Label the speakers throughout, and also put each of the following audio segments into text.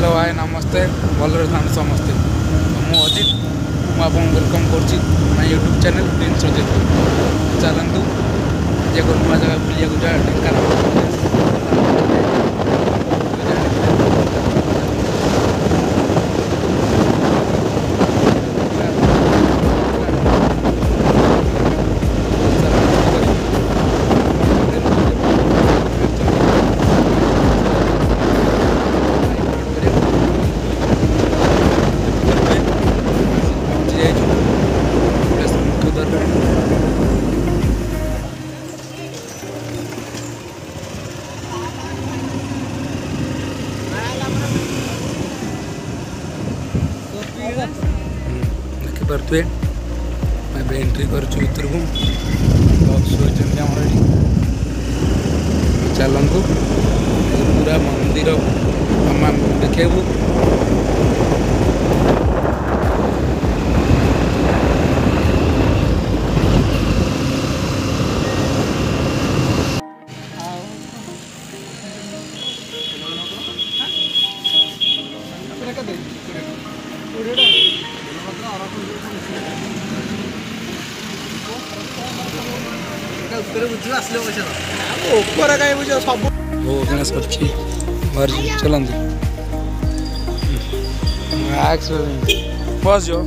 Speaker 1: hello hi नमस्ते भलरे था समस्ते मु अजित मुझे वेलकम कर यूट्यूब चैनल प्रिंस अजित चलतु जे को नुआ जगह बुलिया जा ढेंकानाल देखिपे मैं एंट्री कर भर को चलतु पूरा मंदिर आम देखू गणेश चलते बस जाओ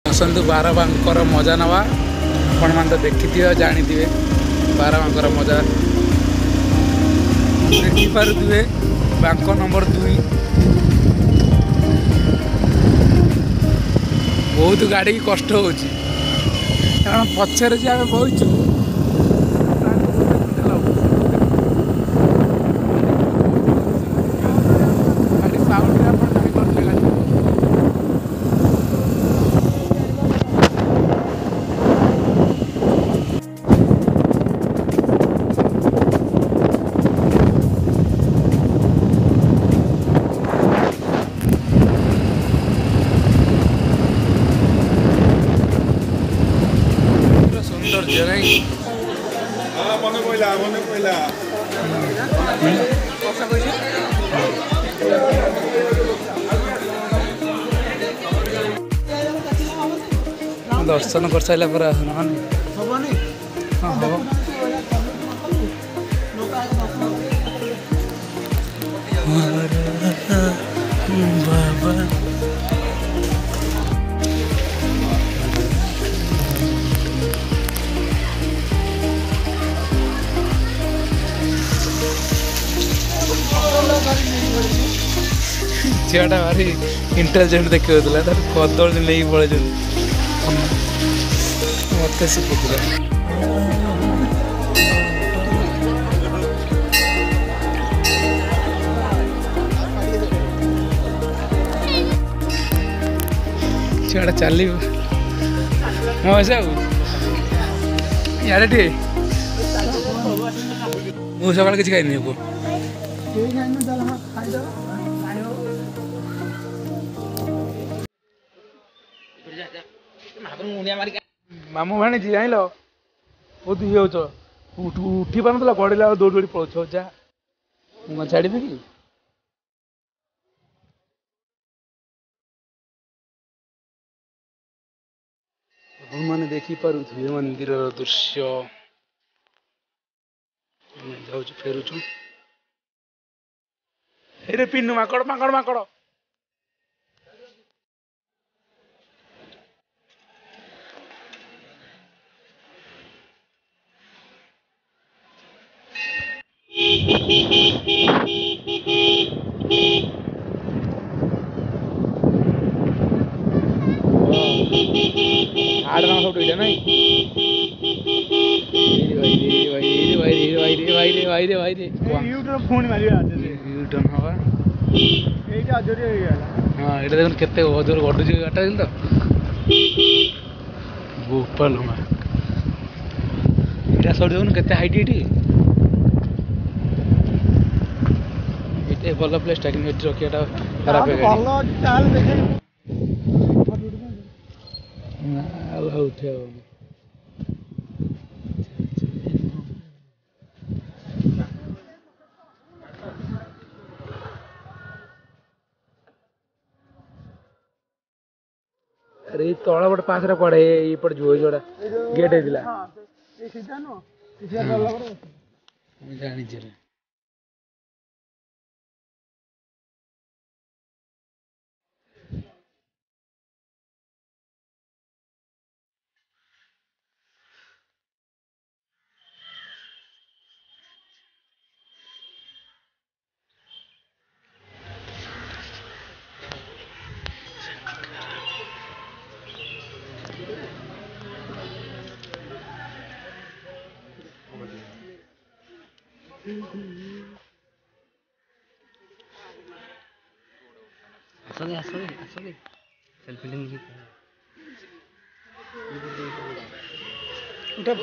Speaker 1: आसतु बारबांकर मजा नवा आपण मैंने तो देखी थे जानी थे बारबांकर मजा देखिपे बांक नंबर 2 बहुत गाड़ी की कष्ट हो कारण पचर जे आम बहीचु दर्शन कर सारा पर हाँ हम बाबा झीटा भारी इंटेलिजेंट देखा कदल नहीं पड़े मत शिखुला झीटा चल मौसा यार टे मुझे सका कि खाई को मामू भाणी जान बहुत ये उठी पार ना गड़ेला दौड़ दौड़ी पड़ो जा छाड़ी कि मैंने देखिपे मंदिर दृश्य जाऊँ फेरुचु हे पिन्नु माकड़ माकड़ माकड़ आड़ना सब इटा नहीं फोन मार यूटर्न हवा हाँ ये देखो केते जोर गडुच गाटा तो गोपाल यहाँ सब देखो केते हाइट ये ये भल प्लेसटा कि रखियाटा खराब है उठे अरे तला गोटे पाखरे पड़े ये जो जोड़ा गेट जानी सेल्फी लेंगे उठा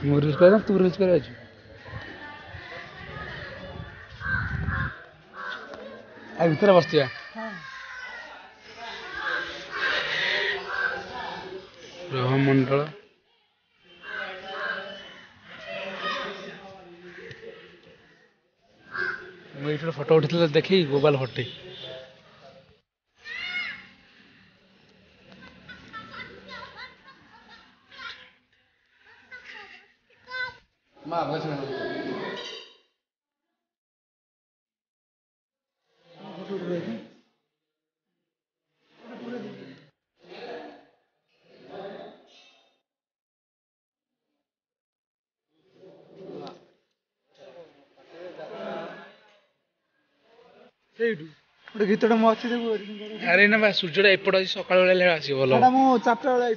Speaker 1: मोरिस कर तू रिल्स कर भितर बसया ग्रहमंडल मुझे फोटो उठी देखी मोबाइल फटे
Speaker 2: गीत अच्छी
Speaker 1: अरे ना सूर्यटा एपट अच्छी सकाल बेला आस भल
Speaker 2: चार्टा बेला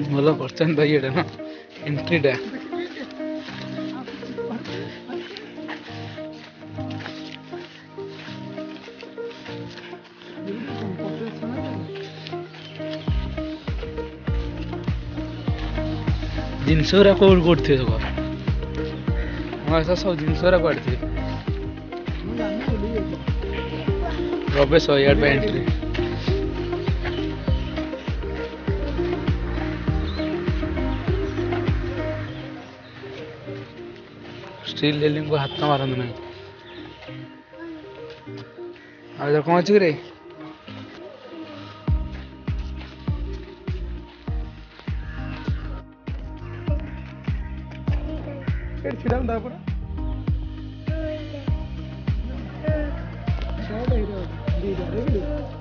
Speaker 1: भल कर ये ना एंट्रीटा जिनस कौट थे सब ऐसा सब जिनस कौट थे प्रवेश यार एंट्री स्टील रेलिंग को हाथ मारंतु ना आ कौन अच्छी रे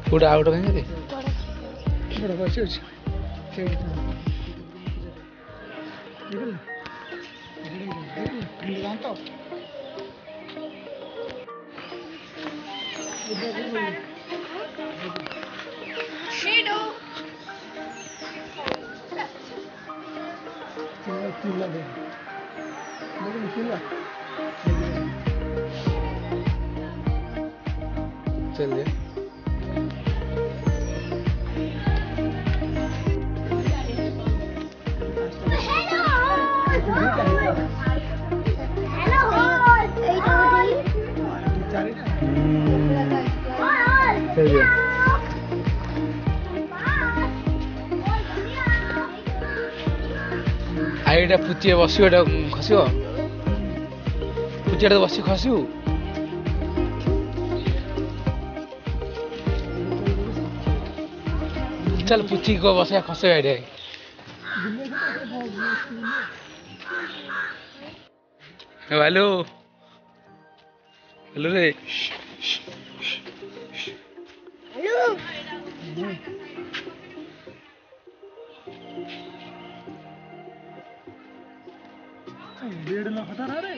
Speaker 1: कौटे आउट कहीं चलिए चलिए आईटा पुची बस खस पुचिया बस खसू चल पुची को बस खस आईडिया हेलो हेलो रे
Speaker 2: बेड ना खतर रे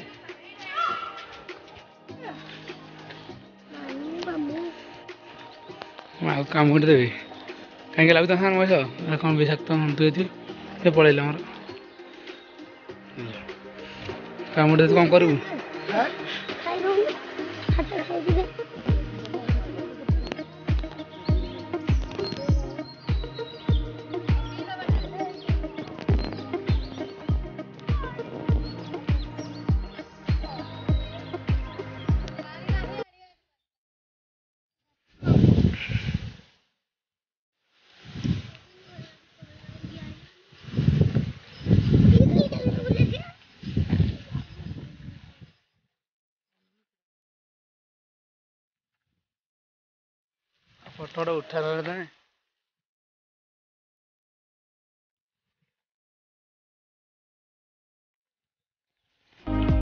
Speaker 1: काम कर देवी कहीं लगता सान मस कौन विषाक्त हंतु ये पड़ेगा मोर कामुड़े कौन करू फोटो उठा रहे